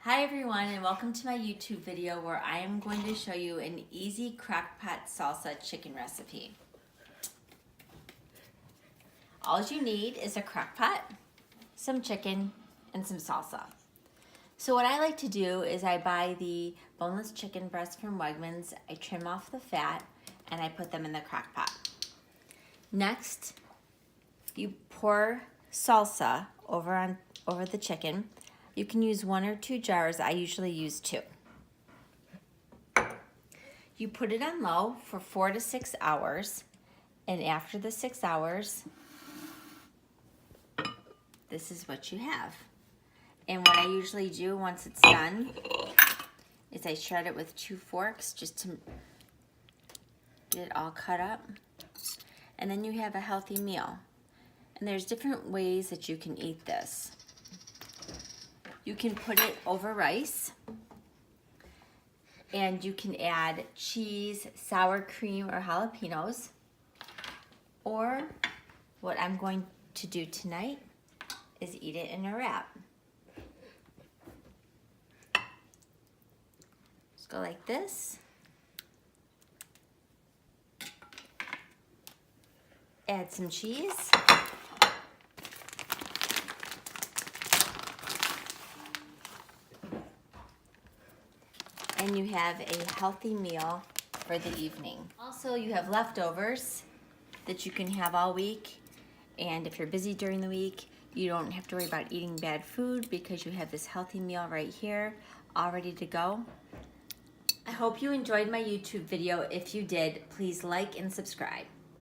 Hi everyone, and welcome to my YouTube video where I am going to show you an easy crock pot salsa chicken recipe. All you need is a crock pot, some chicken, and some salsa. So what I like to do is I buy the boneless chicken breast from Wegmans, I trim off the fat, and I put them in the crock pot. Next, you pour salsa over the chicken. You can use 1 or 2 jars. I usually use 2. You put it on low for 4 to 6 hours, and after the 6 hours, this is what you have. And what I usually do once it's done is I shred it with 2 forks just to get it all cut up. And then you have a healthy meal. And there's different ways that you can eat this. You can put it over rice, and you can add cheese, sour cream, or jalapenos. Or what I'm going to do tonight is eat it in a wrap. Just go like this. Add some cheese. And you have a healthy meal for the evening. Also, you have leftovers that you can have all week. And if you're busy during the week, you don't have to worry about eating bad food because you have this healthy meal right here, all ready to go. I hope you enjoyed my YouTube video. If you did, please like and subscribe.